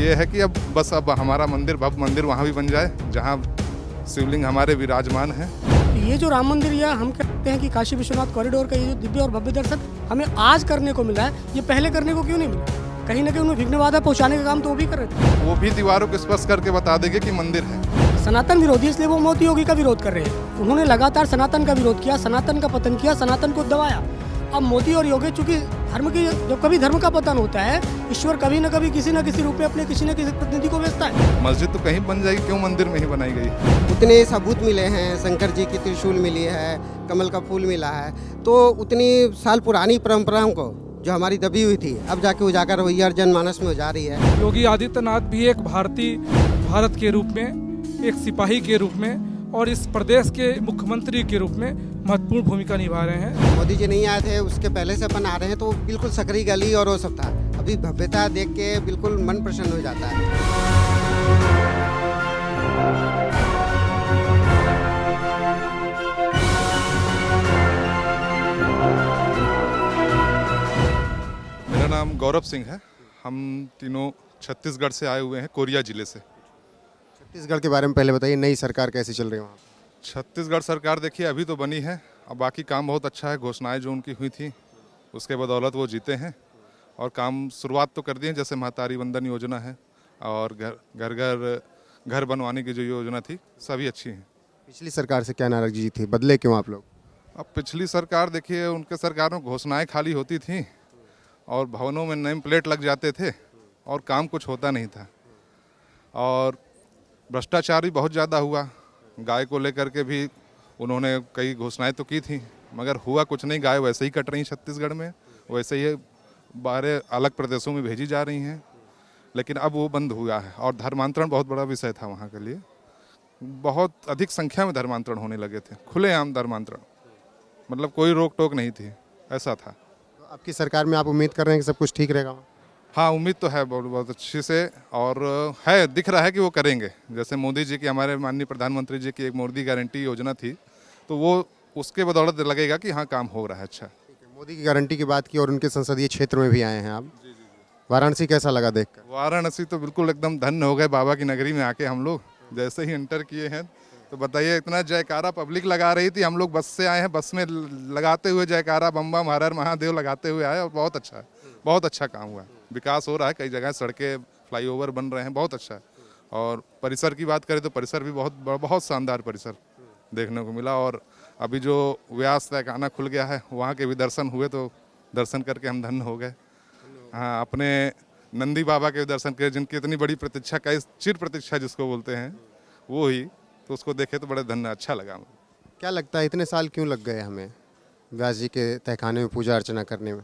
ये है कि अब हमारा मंदिर भव्य मंदिर वहाँ भी बन जाए जहाँ शिवलिंग हमारे विराजमान हैं। ये जो राम मंदिर या हम कहते हैं कि काशी विश्वनाथ कॉरिडोर का ये जो दिव्य और भव्य दर्शन हमें आज करने को मिला है, ये पहले करने को क्यों नहीं मिला? कहीं ना कहीं उन्हें विघ्न बाधा पहुंचाने का काम तो वो भी कर रहे थे। वो भी दीवारों को स्पर्श करके बता देंगे कि मंदिर है। सनातन विरोधी, इसलिए वो मोदी योगी का विरोध कर रहे हैं। उन्होंने लगातार सनातन का विरोध किया, सनातन का पतन किया, सनातन को दबाया। अब मोदी और योगी, चूंकि धर्म की जब कभी धर्म का पतन होता है, ईश्वर कभी न कभी किसी न किसी रूप में अपने किसी न किसी प्रतिनिधि को भेजता है। मस्जिद तो कहीं बन जाएगी, क्यों मंदिर में ही बनाई गई? उतने सबूत मिले हैं, शंकर जी की त्रिशूल मिली है, कमल का फूल मिला है, तो उतनी साल पुरानी परंपराओं को जो हमारी दबी हुई थी अब जाके उजागर हुई और जनमानस में जा रही है। योगी आदित्यनाथ भी एक भारत के रूप में, एक सिपाही के रूप में और इस प्रदेश के मुख्यमंत्री के रूप में महत्वपूर्ण भूमिका निभा रहे हैं। मोदी जी नहीं आए थे, उसके पहले से अपन आ रहे हैं, तो बिल्कुल सकरी गली और वो सब था। अभी भव्यता देख के बिल्कुल मन प्रसन्न हो जाता है। मेरा नाम गौरव सिंह है। हम तीनों छत्तीसगढ़ से आए हुए हैं, कोरिया जिले से। छत्तीसगढ़ के बारे में पहले बताइए, नई सरकार कैसी चल रही है वहाँ? छत्तीसगढ़ सरकार देखिए अभी तो बनी है, अब बाकी काम बहुत अच्छा है। घोषणाएं जो उनकी हुई थी उसके बदौलत वो जीते हैं और काम शुरुआत तो कर दी है, जैसे महतारी वंदन योजना है और घर बनवाने की जो योजना थी, सभी अच्छी हैं। पिछली सरकार से क्या नाराजगी थी, बदले क्यों आप लोग? अब पिछली सरकार देखिए, उनके सरकार में घोषणाएं खाली होती थी और भवनों में नेम प्लेट लग जाते थे और काम कुछ होता नहीं था। और भ्रष्टाचार भी बहुत ज़्यादा हुआ। गाय को लेकर के भी उन्होंने कई घोषणाएं तो की थी, मगर हुआ कुछ नहीं। गाय वैसे ही कट रही छत्तीसगढ़ में, वैसे ही बाहर अलग प्रदेशों में भेजी जा रही हैं, लेकिन अब वो बंद हुआ है। और धर्मांतरण बहुत बड़ा विषय था वहाँ के लिए, बहुत अधिक संख्या में धर्मांतरण होने लगे थे, खुलेआम धर्मांतरण, मतलब कोई रोक टोक नहीं थी, ऐसा था। तो आपकी सरकार में आप उम्मीद कर रहे हैं कि सब कुछ ठीक रहेगा? हाँ, उम्मीद तो है बहुत अच्छी से, और है, दिख रहा है कि वो करेंगे। जैसे मोदी जी की, हमारे माननीय प्रधानमंत्री जी की एक मोदी गारंटी योजना थी, तो वो उसके बदौलत लगेगा कि हाँ काम हो रहा है अच्छा। मोदी की गारंटी की बात की और उनके संसदीय क्षेत्र में भी आए हैं आप। वाराणसी कैसा लगा देखकर? वाराणसी तो बिल्कुल एकदम धन्य हो गए बाबा की नगरी में आके। हम लोग जैसे ही एंटर किए हैं तो बताइए, इतना जयकारा पब्लिक लगा रही थी। हम लोग बस से आए हैं, बस में लगाते हुए जयकारा बम बम हर हर महादेव लगाते हुए आए, और बहुत अच्छा है, बहुत अच्छा काम हुआ है। विकास हो रहा है, कई जगह सड़कें, फ्लाईओवर बन रहे हैं, बहुत अच्छा है। और परिसर की बात करें तो परिसर भी बहुत शानदार परिसर देखने को मिला। और अभी जो व्यास तहखाना खुल गया है, वहाँ के भी दर्शन हुए, तो दर्शन करके हम धन्य हो गए। हाँ, अपने नंदी बाबा के दर्शन किए, जिनकी इतनी बड़ी प्रतीक्षा, कई चिर प्रतीक्षा जिसको बोलते हैं, वो ही, तो उसको देखे तो बड़े धन्य, अच्छा लगा। क्या लगता है इतने साल क्यों लग गए हमें व्यास जी के तहखाने में पूजा अर्चना करने में?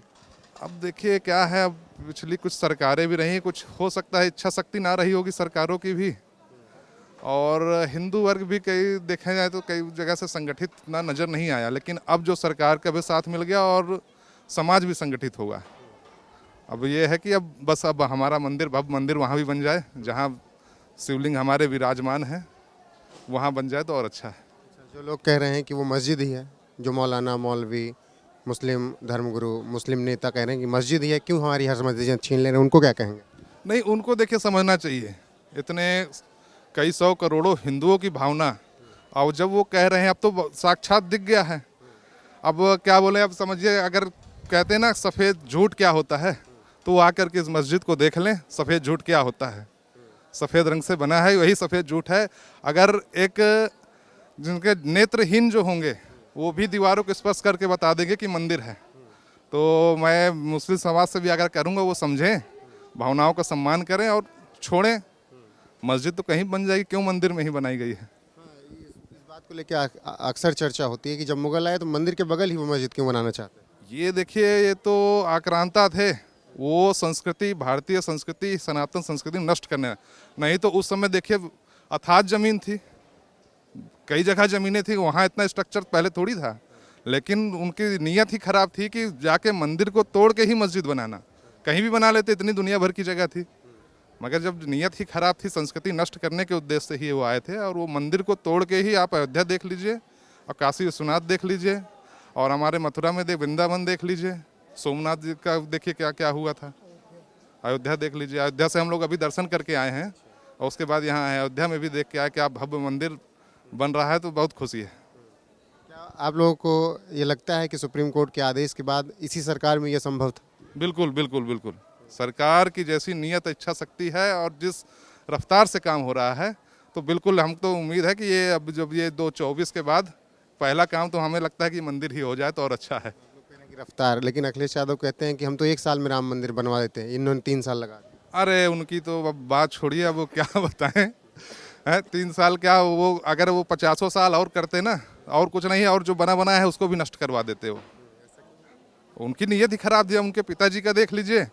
अब देखिए क्या है, अब पिछली कुछ सरकारें भी रही, कुछ हो सकता है इच्छा शक्ति ना रही होगी सरकारों की भी, और हिंदू वर्ग भी कई देखा जाए तो कई जगह से संगठित ना नज़र नहीं आया। लेकिन अब जो सरकार का भी साथ मिल गया और समाज भी संगठित होगा। अब ये है कि अब हमारा मंदिर भव्य मंदिर वहाँ भी बन जाए जहाँ शिवलिंग हमारे विराजमान हैं, वहाँ बन जाए तो और अच्छा है। जो लोग कह रहे हैं कि वो मस्जिद ही है, जो मौलाना, मौलवी, मुस्लिम धर्मगुरु, मुस्लिम नेता कह रहे हैं कि मस्जिद ही है, क्यों हमारी हर मस्जिद छीन ले रहे हैं, उनको क्या कहेंगे? नहीं, उनको देखिए समझना चाहिए, इतने कई सौ करोड़ों हिंदुओं की भावना, और जब वो कह रहे हैं, अब तो साक्षात दिख गया है। अब क्या बोले, अब समझिए, अगर कहते हैं ना सफ़ेद झूठ क्या होता है, तो वो आकर के इस मस्जिद को देख लें, सफ़ेद झूठ क्या होता है। सफ़ेद रंग से बना है, वही सफ़ेद झूठ है। अगर एक जिनके नेत्रहीन जो होंगे, वो भी दीवारों को स्पर्श करके बता देंगे कि मंदिर है, तो मैं मुस्लिम समाज से भी अगर करूँगा, वो समझें, भावनाओं का सम्मान करें और छोड़ें। मस्जिद तो कहीं बन जाएगी, क्यों मंदिर में ही बनाई गई है। इस बात को लेकर अक्सर चर्चा होती है कि जब मुगल आए तो मंदिर के बगल ही वो मस्जिद क्यों बनाना चाहते हैं? ये देखिए, ये तो आक्रांता थे, वो संस्कृति, भारतीय संस्कृति, सनातन संस्कृति नष्ट करने। नहीं तो उस समय देखिए अथाह जमीन थी, कई जगह ज़मीनें थी, वहाँ इतना स्ट्रक्चर पहले थोड़ी था। लेकिन उनकी नीयत ही खराब थी कि जाके मंदिर को तोड़ के ही मस्जिद बनाना। कहीं भी बना लेते, इतनी दुनिया भर की जगह थी, मगर जब नीयत ही खराब थी, संस्कृति नष्ट करने के उद्देश्य से ही वो आए थे। और वो मंदिर को तोड़ के ही आप अयोध्या देख लीजिए, और काशी विश्वनाथ देख लीजिए, और हमारे मथुरा में वृंदावन देख लीजिए, सोमनाथ जी का देखिए क्या क्या हुआ था। अयोध्या देख लीजिए, अयोध्या से हम लोग अभी दर्शन करके आए हैं और उसके बाद यहाँ आए, अयोध्या में भी देख के आए कि आप भव्य मंदिर बन रहा है, तो बहुत खुशी है। क्या आप लोगों को ये लगता है कि सुप्रीम कोर्ट के आदेश के बाद इसी सरकार में ये संभव था? बिल्कुल बिल्कुल बिल्कुल, सरकार की जैसी नियत इच्छा शक्ति है और जिस रफ्तार से काम हो रहा है, तो बिल्कुल हमको उम्मीद है कि ये अब जब ये 2024 के बाद पहला काम, तो हमें लगता है कि मंदिर ही हो जाए तो और अच्छा है। की रफ्तार, लेकिन अखिलेश यादव कहते हैं कि हम तो 1 साल में राम मंदिर बनवा देते हैं, इन्होंने 3 साल लगा दिए। अरे उनकी तो अब बात छोड़िए, अब वो क्या बताएं है। 3 साल क्या, वो अगर वो 50 साल और करते ना, और कुछ नहीं, और जो बना बना है उसको भी नष्ट करवा देते हो। उनकी नीयत ही खराब थी। उनके पिताजी का देख लीजिए,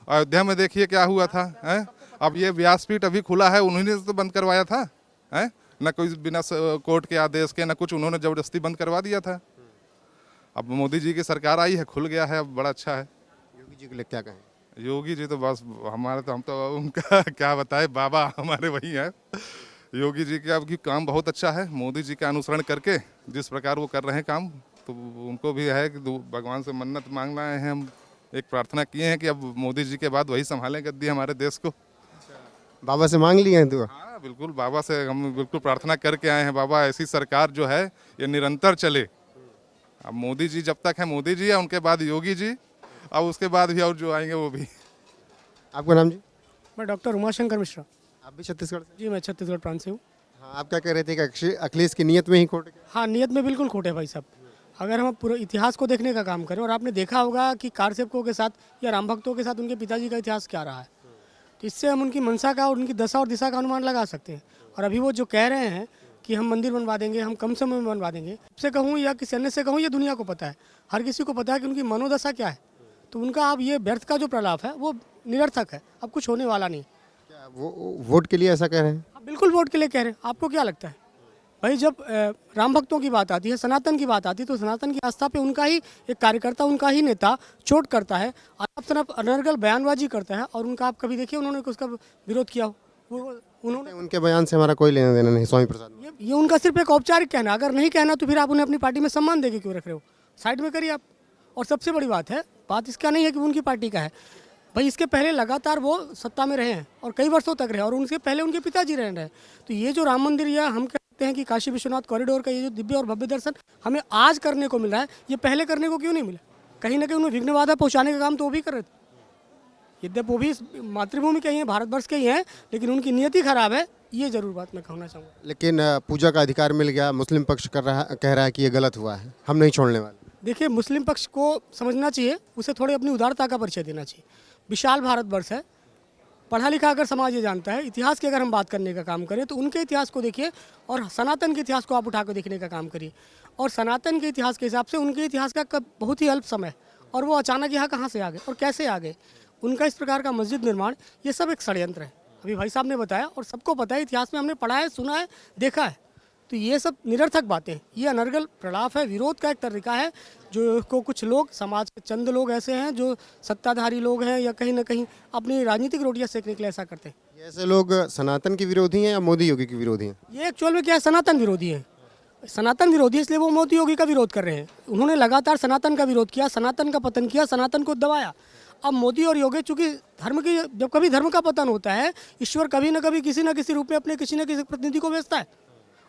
अयोध्या में देखिए क्या हुआ था है। अब ये व्यासपीठ अभी खुला है, उन्होंने तो बंद करवाया था है ना, कोई बिना कोर्ट के आदेश के ना कुछ, उन्होंने जबरदस्ती बंद करवा दिया था। अब मोदी जी की सरकार आई है, खुल गया है, अब बड़ा अच्छा है। योगी जी के लिए क्या कहें? योगी जी तो बस हमारे, तो हम तो उनका क्या बताए, बाबा हमारे वही हैं। योगी जी का अब काम बहुत अच्छा है, मोदी जी का अनुसरण करके जिस प्रकार वो कर रहे हैं काम, तो उनको भी है कि भगवान से मन्नत मांगना है। हम एक प्रार्थना किए हैं कि अब मोदी जी के बाद वही संभालें गद्दी हमारे देश को। बाबा से मांग लिए हैं दुआ? हाँ बिल्कुल, बाबा से हम बिल्कुल प्रार्थना करके आए हैं, बाबा ऐसी सरकार जो है ये निरंतर चले। अब मोदी जी जब तक है मोदी जी है, उनके बाद योगी जी, अब उसके बाद भी और जो आएंगे वो भी। आपका नाम जी? मैं डॉक्टर उमाशंकर मिश्रा। आप भी छत्तीसगढ़ से? जी, मैं छत्तीसगढ़ प्रांत से हूँ। हाँ, आप क्या कह रहे थे कि अखिलेश की नीयत में ही खोट गया? हाँ, नियत में बिल्कुल खोटे भाई साहब। अगर हम पूरे इतिहास को देखने का काम करें, और आपने देखा होगा कि कार सेवकों के साथ या राम भक्तों के साथ उनके पिताजी का इतिहास क्या रहा है, तो इससे हम उनकी मंशा का और उनकी दशा और दिशा का अनुमान लगा सकते हैं। और अभी वो जो कह रहे हैं कि हम मंदिर बनवा देंगे, हम कम समय में बनवा देंगे, से कहूँ या किसी अन्य से कहूँ, ये दुनिया को पता है, हर किसी को पता है कि उनकी मनोदशा क्या है। तो उनका अब ये व्यर्थ का जो प्रलाप है वो निरर्थक है, अब कुछ होने वाला नहीं। क्या वो वोट के लिए ऐसा कह रहे हैं? आप बिल्कुल वोट के लिए कह रहे हैं। आपको क्या लगता है भाई, जब राम भक्तों की बात आती है, सनातन की बात आती है, तो सनातन की आस्था पे उनका ही एक कार्यकर्ता, उनका ही नेता चोट करता है, आप तरफ अनर्गल बयानबाजी करता है, और उनका आप कभी देखिए उन्होंने उसका विरोध किया हो? उन्होंने, उनके बयान से हमारा कोई लेना देना नहीं स्वामी प्रसाद। ये उनका सिर्फ एक औपचारिक कहना, अगर नहीं कहना तो फिर आप उन्हें अपनी पार्टी में सम्मान देके क्यों रख रहे हो? साइड में करिए आप। और सबसे बड़ी बात है, बात इसका नहीं है कि उनकी पार्टी का है भाई, इसके पहले लगातार वो सत्ता में रहे हैं और कई वर्षों तक रहे, और उनसे पहले उनके पिताजी रहे हैं। तो ये जो राम मंदिर, या हम कहते हैं कि काशी विश्वनाथ कॉरिडोर का ये जो दिव्य और भव्य दर्शन हमें आज करने को मिल रहा है, ये पहले करने को क्यों नहीं मिला? कहीं ना कहीं उन्हें विघ्न बाधा पहुँचाने का काम तो वो भी कर रहे थे। यद्यप वो भी मातृभूमि के ही हैं, भारतवर्ष के ही हैं, लेकिन उनकी नियति खराब है, ये जरूर बात मैं कहना चाहूँगा। लेकिन पूजा का अधिकार मिल गया, मुस्लिम पक्ष कह रहा है कि ये गलत हुआ है, हम नहीं छोड़ने वाले। देखिए, मुस्लिम पक्ष को समझना चाहिए, उसे थोड़ी अपनी उदारता का परिचय देना चाहिए। विशाल भारतवर्ष है, पढ़ा लिखा अगर समाज ये जानता है, इतिहास की अगर हम बात करने का काम करें तो उनके इतिहास को देखिए और सनातन के इतिहास को आप उठा कर देखने का काम करिए। और सनातन के इतिहास के हिसाब से उनके इतिहास का बहुत ही अल्प समय, और वो अचानक यहाँ कहाँ से आ गए और कैसे आ गए। उनका इस प्रकार का मस्जिद निर्माण, ये सब एक षड्यंत्र है। अभी भाई साहब ने बताया और सबको पता है, इतिहास में हमने पढ़ा है, सुना है, देखा है। तो ये सब निरर्थक बातें, ये अनर्गल प्रलाप है, विरोध का एक तरीका है जो को कुछ लोग, समाज के चंद लोग ऐसे हैं जो सत्ताधारी लोग हैं या कहीं ना कहीं अपनी राजनीतिक रोटियां सेकने के लिए ऐसा करते हैं। ये ऐसे लोग सनातन के विरोधी हैं या मोदी योगी के विरोधी हैं? ये एक्चुअल में क्या है, सनातन विरोधी है। सनातन विरोधी इसलिए वो मोदी योगी का विरोध कर रहे हैं। उन्होंने लगातार सनातन का विरोध किया, सनातन का पतन किया, सनातन को दबाया। अब मोदी और योगी, चूंकि धर्म की, जब कभी धर्म का पतन होता है, ईश्वर कभी न कभी किसी न किसी रूप में अपने किसी न किसी प्रतिनिधि को भेजता है।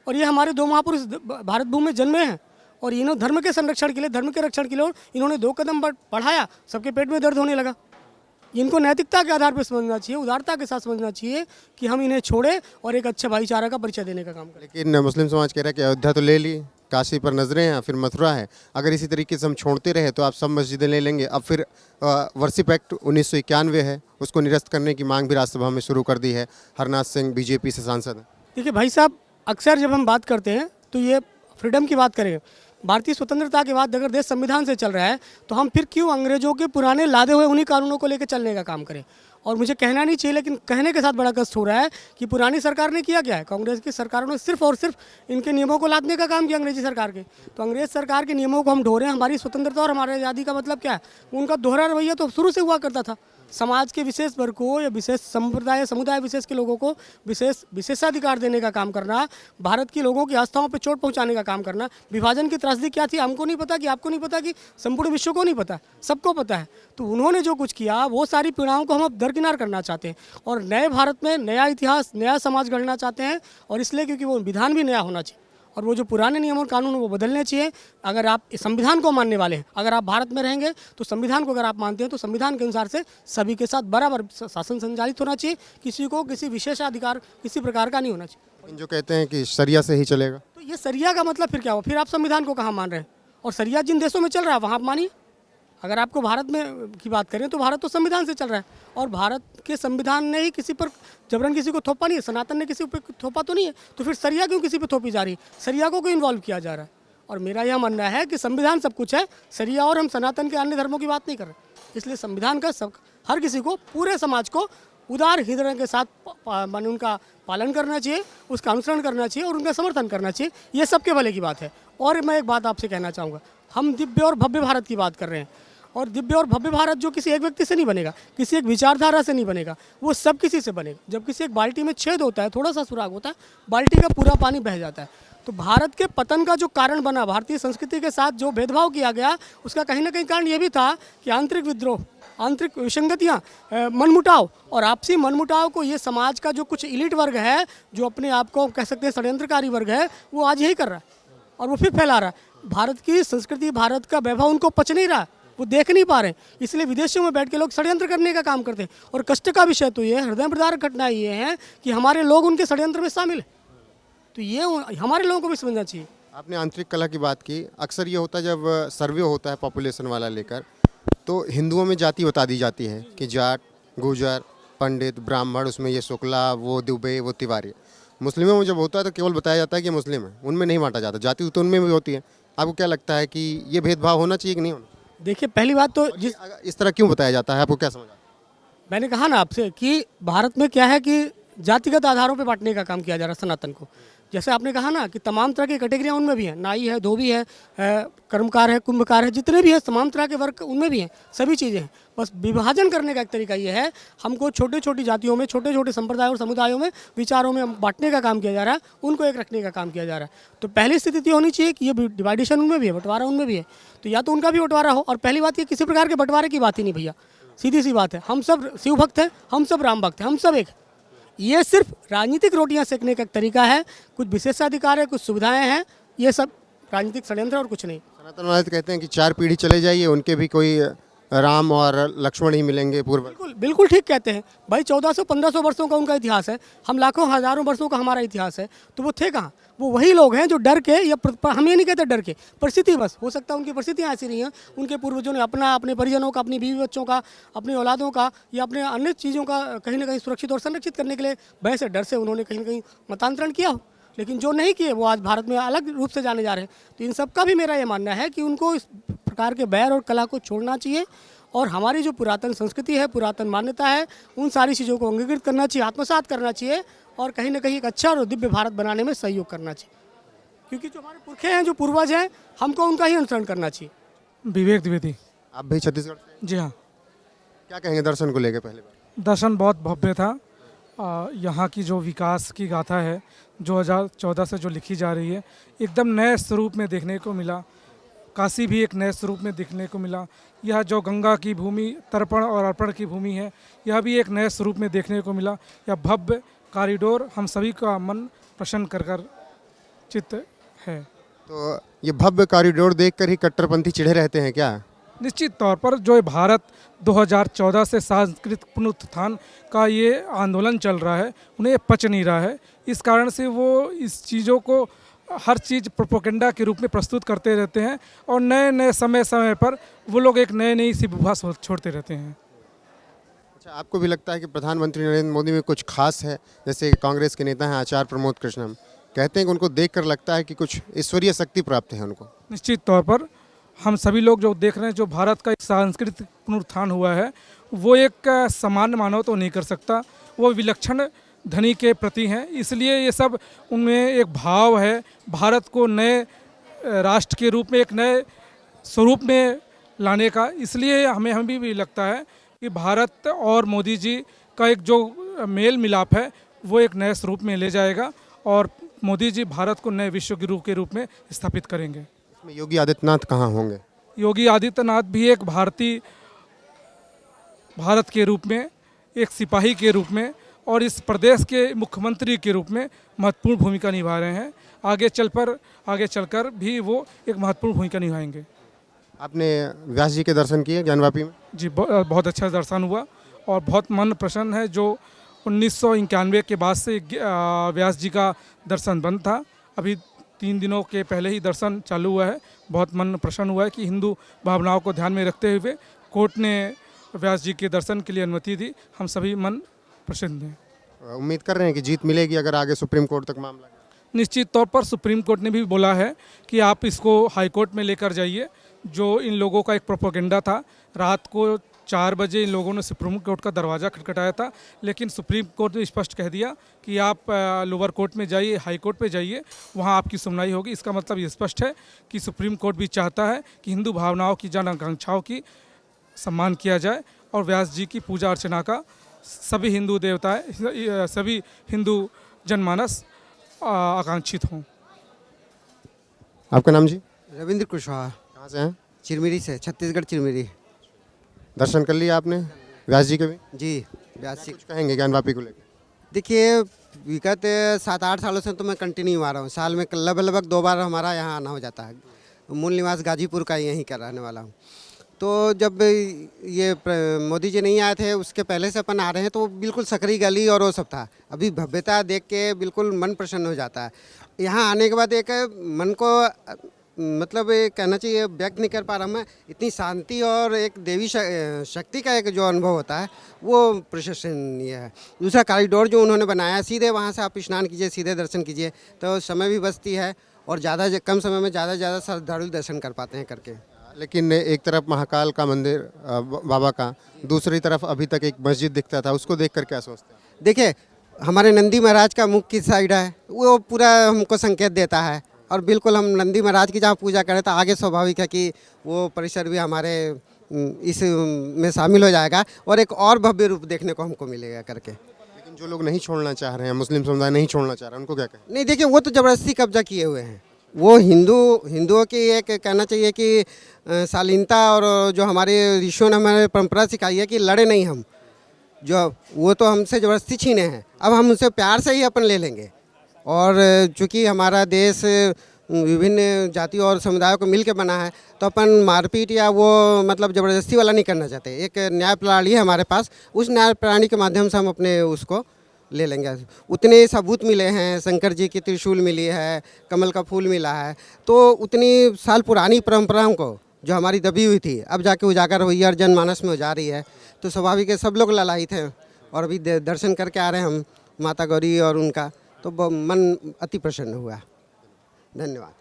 और ये हमारे दो महापुरुष भारत भूमि में जन्मे हैं, और इन्होंने धर्म के संरक्षण के लिए, धर्म के रक्षण के लिए इन्होंने 2 कदम बढ़ाया, सबके पेट में दर्द होने लगा। इनको नैतिकता के आधार पर समझना चाहिए, उदारता के साथ समझना चाहिए कि हम इन्हें छोड़े और एक अच्छे भाईचारा का परिचय देने का काम करें। लेकिन मुस्लिम समाज कह रहा है कि अयोध्या तो ले ली, काशी पर नजरें हैं, फिर मथुरा है, अगर इसी तरीके से हम छोड़ते रहे तो आप सब मस्जिदें ले लेंगे। अब फिर वर्शिप एक्ट 1991 है, उसको निरस्त करने की मांग भी राज्यसभा में शुरू कर दी है। हरनाथ सिंह बीजेपी से सांसद हैं। देखिए भाई साहब, अक्सर जब हम बात करते हैं तो ये फ्रीडम की बात करें, भारतीय स्वतंत्रता के बाद अगर देश संविधान से चल रहा है तो हम फिर क्यों अंग्रेजों के पुराने लादे हुए उन्हीं कानूनों को लेकर चलने का काम करें। और मुझे कहना नहीं चाहिए, लेकिन कहने के साथ बड़ा कष्ट हो रहा है कि पुरानी सरकार ने किया क्या है, कांग्रेस की सरकारों ने सिर्फ और सिर्फ इनके नियमों को लादने का काम किया, अंग्रेजी सरकार के। तो अंग्रेज सरकार के नियमों को हम ढो रहे हैं। हमारी स्वतंत्रता और हमारी आज़ादी का मतलब क्या है? उनका दोहरा रवैया तो शुरू से हुआ करता था। समाज के विशेष वर्ग को या विशेष संप्रदाय समुदाय विशेष के लोगों को विशेषाधिकार देने का काम करना, भारत के लोगों की आस्थाओं पर चोट पहुंचाने का काम करना। विभाजन की त्रासदी क्या थी हमको नहीं पता, कि आपको नहीं पता, कि संपूर्ण विश्व को नहीं पता, सबको पता है। तो उन्होंने जो कुछ किया वो सारी पीड़ाओं को हम अब दरकिनार करना चाहते हैं और नए भारत में नया इतिहास, नया समाज गढ़ना चाहते हैं। और इसलिए क्योंकि वो विधान भी नया होना चाहिए और वो जो पुराने नियम और कानून वो बदलने चाहिए। अगर आप संविधान को मानने वाले हैं, अगर आप भारत में रहेंगे तो संविधान को अगर आप मानते हैं तो संविधान के अनुसार से सभी के साथ बराबर शासन संचालित होना चाहिए, किसी को किसी विशेषाधिकार किसी प्रकार का नहीं होना चाहिए। लेकिन जो कहते हैं कि शरिया से ही चलेगा, तो ये शरिया का मतलब फिर क्या हुआ? फिर आप संविधान को कहाँ मान रहे हैं? और शरिया जिन देशों में चल रहा है वहाँ आप मानिए। अगर आपको भारत में की बात करें तो भारत तो संविधान से चल रहा है और भारत के संविधान ने ही किसी पर जबरन किसी को थोपा नहीं है, सनातन ने किसी पर थोपा तो नहीं है, तो फिर शरिया क्यों किसी पर थोपी जा रही है? शरिया को क्यों इन्वॉल्व किया जा रहा है? और मेरा यह मानना है कि संविधान सब कुछ है, शरिया और हम सनातन के अन्य धर्मों की बात नहीं कर रहे। इसलिए संविधान का सब हर किसी को, पूरे समाज को उदार हृदय के साथ मान उनका पालन करना चाहिए, उसका अनुसरण करना चाहिए और उनका समर्थन करना चाहिए। ये सबके भले की बात है। और मैं एक बात आपसे कहना चाहूँगा, हम दिव्य और भव्य भारत की बात कर रहे हैं और दिव्य और भव्य भारत जो किसी एक व्यक्ति से नहीं बनेगा, किसी एक विचारधारा से नहीं बनेगा, वो सब किसी से बनेगा। जब किसी एक बाल्टी में छेद होता है, थोड़ा सा सुराग होता है, बाल्टी का पूरा पानी बह जाता है। तो भारत के पतन का जो कारण बना, भारतीय संस्कृति के साथ जो भेदभाव किया गया, उसका कहीं ना कहीं कारण ये भी था कि आंतरिक विद्रोह, आंतरिक विसंगतियाँ, मनमुटाव और आपसी मनमुटाव को ये समाज का जो कुछ इलीट वर्ग है, जो अपने आप को कह सकते हैं षड्यंत्रकारी वर्ग है, वो आज यही कर रहा है और वो फिर फैला रहा है। भारत की संस्कृति, भारत का वैभव उनको पच नहीं रहा, वो देख नहीं पा रहे, इसलिए विदेशों में बैठ के लोग षड्यंत्र करने का काम करते हैं। और कष्ट का विषय तो ये, हृदय विदारक घटना ये है कि हमारे लोग उनके षड्यंत्र में शामिल है। तो ये हमारे लोगों को भी समझना चाहिए। आपने आंतरिक कला की बात की। अक्सर ये होता है जब सर्वे होता है पॉपुलेशन वाला लेकर, तो हिंदुओं में जाति बता दी जाती है कि जाट, गुर्जर, पंडित, ब्राह्मण, उसमें ये शुक्ला, वो दुबे, वो तिवारी। मुस्लिमों में जब होता है तो केवल बताया जाता है कि मुस्लिम है, उनमें नहीं बांटा जाता। जाति तो उनमें भी होती है। आपको क्या लगता है कि ये भेदभाव होना चाहिए कि नहीं होना? देखिए, पहली बात तो इस तरह क्यों बताया जाता है, आपको क्या समझ आता है? मैंने कहा ना आपसे कि भारत में क्या है कि जातिगत आधारों पर बांटने का काम किया जा रहा है सनातन को। जैसे आपने कहा ना कि तमाम तरह की कैटेगरियाँ उनमें भी हैं, नाई है, धोबी है, कर्मकार है, कुंभकार है, जितने भी हैं तमाम तरह के वर्ग उनमें भी हैं, सभी चीज़ें हैं। बस विभाजन करने का एक तरीका ये है, हमको छोटे छोटी जातियों में, छोटे छोटे संप्रदायों और समुदायों में, विचारों में बांटने का काम किया जा रहा है, उनको एक रखने का काम किया जा रहा है। तो पहली स्थिति ये होनी चाहिए कि ये डिवाइडेशन उनमें भी है, बंटवारा उनमें भी है, तो या तो उनका भी बंटवारा हो। और पहली बात ये, किसी प्रकार के बंटवारे की बात ही नहीं भैया, सीधी सी बात है। हम सब शिव भक्त हैं, हम सब राम भक्त हैं, हम सब एक। ये सिर्फ राजनीतिक रोटियां सेकने का एक तरीका है, कुछ विशेषाधिकार है, कुछ सुविधाएं हैं, ये सब राजनीतिक षड्यंत्र और कुछ नहीं। सनातनवादी कहते हैं कि 4 पीढ़ी चले जाइए, उनके भी कोई राम और लक्ष्मण ही मिलेंगे पूर्व। बिल्कुल बिल्कुल ठीक कहते हैं भाई। 1400-1500 वर्षों का उनका इतिहास है, हम लाखों हजारों वर्षों का हमारा इतिहास है। तो वो थे कहाँ? वो वही लोग हैं जो डर के, या हम ये नहीं कहते डर के, परिस्थिति, बस हो सकता है उनकी परिस्थितियाँ ऐसी नहीं हैं, उनके पूर्वजों ने अपने परिजनों का, अपनी बीवी बच्चों का, अपनी औलादों का या अपने अन्य चीज़ों का कहीं ना कहीं सुरक्षित और संरक्षित करने के लिए भय से, डर से उन्होंने कहीं ना कहीं मतांतरण किया हो। लेकिन जो नहीं किए वो आज भारत में अलग रूप से जाने जा रहे हैं। तो इन सब का भी मेरा ये मानना है कि उनको इस प्रकार के बैर और कला को छोड़ना चाहिए और हमारी जो पुरातन संस्कृति है, पुरातन मान्यता है, उन सारी चीज़ों को अंगीकृत करना चाहिए, आत्मसात करना चाहिए और कहीं ना कहीं एक अच्छा और दिव्य भारत बनाने में सहयोग करना चाहिए। क्योंकि जो हमारे पुरखे हैं, जो पूर्वज हैं, हमको उनका ही अनुसरण करना चाहिए। विवेक द्विवेदी। आप भी छत्तीसगढ़ से? जी हाँ। क्या कहेंगे दर्शन को लेकर? पहले बार दर्शन बहुत भव्य था। यहाँ की जो विकास की गाथा है 2014 से जो लिखी जा रही है, एकदम नए स्वरूप में देखने को मिला। काशी भी एक नए स्वरूप में देखने को मिला। यह जो गंगा की भूमि, तर्पण और अर्पण की भूमि है, यह भी एक नए स्वरूप में देखने को मिला। यह भव्य कॉरिडोर हम सभी का मन प्रसन्न कर चित्त है। तो ये भव्य कॉरिडोर देखकर ही कट्टरपंथी चिढ़े रहते हैं क्या? निश्चित तौर पर जो भारत 2014 से सांस्कृतिक पुनरुत्थान का ये आंदोलन चल रहा है, उन्हें पच नहीं रहा है। इस कारण से वो इस चीज़ों को हर चीज़ प्रोपेगेंडा के रूप में प्रस्तुत करते रहते हैं और नए नए समय पर वो लोग एक नई सी विभा छोड़ते रहते हैं। अच्छा, आपको भी लगता है कि प्रधानमंत्री नरेंद्र मोदी में कुछ खास है? जैसे कांग्रेस के नेता हैं आचार्य प्रमोद कृष्णम, कहते हैं कि उनको देखकर लगता है कि कुछ ईश्वरीय शक्ति प्राप्त है उनको। निश्चित तौर पर हम सभी लोग जो देख रहे हैं, जो भारत का सांस्कृतिक पुनरुत्थान हुआ है, वो एक सामान्य मानव तो नहीं कर सकता, वो विलक्षण धनी के प्रति हैं। इसलिए ये सब उनमें एक भाव है भारत को नए राष्ट्र के रूप में, एक नए स्वरूप में लाने का। इसलिए हमें भी लगता है कि भारत और मोदी जी का एक जो मेल मिलाप है वो एक नए स्वरूप में ले जाएगा और मोदी जी भारत को नए विश्व गुरु के रूप में स्थापित करेंगे। इसमें योगी आदित्यनाथ कहाँ होंगे? योगी आदित्यनाथ भी एक भारत के रूप में, एक सिपाही के रूप में और इस प्रदेश के मुख्यमंत्री के रूप में महत्वपूर्ण भूमिका निभा रहे हैं। आगे चलकर भी वो एक महत्वपूर्ण भूमिका निभाएंगे। आपने व्यास जी के दर्शन किए ज्ञानवापी में? जी, बहुत अच्छा दर्शन हुआ और बहुत मन प्रसन्न है। जो 1991 के बाद से व्यास जी का दर्शन बंद था, अभी 3 दिनों के पहले ही दर्शन चालू हुआ है। बहुत मन प्रसन्न हुआ है कि हिंदू भावनाओं को ध्यान में रखते हुए कोर्ट ने व्यास जी के दर्शन के लिए अनुमति दी। हम सभी मन प्रसन्न हैं। उम्मीद कर रहे हैं कि जीत मिलेगी अगर आगे सुप्रीम कोर्ट तक मामला गया? निश्चित तौर पर सुप्रीम कोर्ट ने भी बोला है कि आप इसको हाई कोर्ट में लेकर जाइए। जो इन लोगों का एक प्रोपेगेंडा था, रात को 4 बजे इन लोगों ने सुप्रीम कोर्ट का दरवाज़ा खटखटाया था, लेकिन सुप्रीम कोर्ट ने स्पष्ट कह दिया कि आप लोअर कोर्ट में जाइए, हाई कोर्ट पे जाइए, वहाँ आपकी सुनवाई होगी। इसका मतलब ये स्पष्ट है कि सुप्रीम कोर्ट भी चाहता है कि हिंदू भावनाओं की, जन आकांक्षाओं की सम्मान किया जाए और व्यास जी की पूजा अर्चना का सभी हिंदू देवताएं, सभी हिंदू जनमानस आकांक्षित हों। आपका नाम जी? रविंद्र कुशवाहा, कहाँ से हैं? चिरमिरी से, छत्तीसगढ़ चिरमिरी। दर्शन कर लिया आपने व्यास जी के भी? जी, व्यास जी। कुछ कहेंगे ज्ञानवापी को लेकर? देखिए, विगत 7-8 सालों से तो मैं कंटिन्यू आ रहा हूँ। साल में लगभग 2 बार हमारा यहाँ आना हो जाता है। मूल निवास गाजीपुर का यहीं का रहने वाला हूँ। तो जब ये मोदी जी नहीं आए थे उसके पहले से अपन आ रहे हैं, तो बिल्कुल सकरी गली और वो सब था। अभी भव्यता देख के बिल्कुल मन प्रसन्न हो जाता है। यहाँ आने के बाद एक मन को मतलब ये कहना चाहिए, व्यक्त नहीं कर पा रहा मैं, इतनी शांति और एक देवी शक्ति का एक जो अनुभव होता है वो प्रशंसनीय है। दूसरा कॉरिडोर जो उन्होंने बनाया, सीधे वहाँ से आप स्नान कीजिए, सीधे दर्शन कीजिए, तो समय भी बचती है और कम समय में ज़्यादा श्रद्धालु दर्शन कर पाते हैं करके। लेकिन एक तरफ महाकाल का मंदिर बाबा का, दूसरी तरफ अभी तक एक मस्जिद दिखता था, उसको देख कर क्या सोचते हैं? देखिए, हमारे नंदी महाराज का मुख किस साइड है वो पूरा हमको संकेत देता है और बिल्कुल हम नंदी महाराज की जहाँ पूजा करें तो आगे स्वाभाविक है कि वो परिसर भी हमारे इस में शामिल हो जाएगा और एक और भव्य रूप देखने को हमको मिलेगा करके। लेकिन जो लोग नहीं छोड़ना चाह रहे हैं, मुस्लिम समुदाय नहीं छोड़ना चाह रहा है, उनको क्या कहें? नहीं, देखिए, वो तो ज़बरदस्ती कब्जा किए हुए हैं। वो हिंदुओं की एक कहना चाहिए कि शालीनता और जो हमारे ऋषियों ने हमारे परंपरा सिखाई है कि लड़े नहीं हम, जो वो तो हमसे ज़बरदस्ती छीने हैं। अब हम उनसे प्यार से ही अपन ले लेंगे। और चूँकि हमारा देश विभिन्न जाति और समुदायों को मिल के बना है, तो अपन मारपीट या वो मतलब ज़बरदस्ती वाला नहीं करना चाहते। एक न्याय प्रणाली है हमारे पास, उस न्याय प्रणाली के माध्यम से हम अपने उसको ले लेंगे। उतने सबूत मिले हैं, शंकर जी की त्रिशूल मिली है, कमल का फूल मिला है, तो उतनी साल पुरानी परंपराओं को जो हमारी दबी हुई थी अब जाके उजागर हुई है और जनमानस में हो जा रही है। तो स्वाभाविक है, सब लोग ललायित हैं और अभी दर्शन करके आ रहे हैं हम माता गौरी और उनका, तो मन अति प्रसन्न हुआ। धन्यवाद।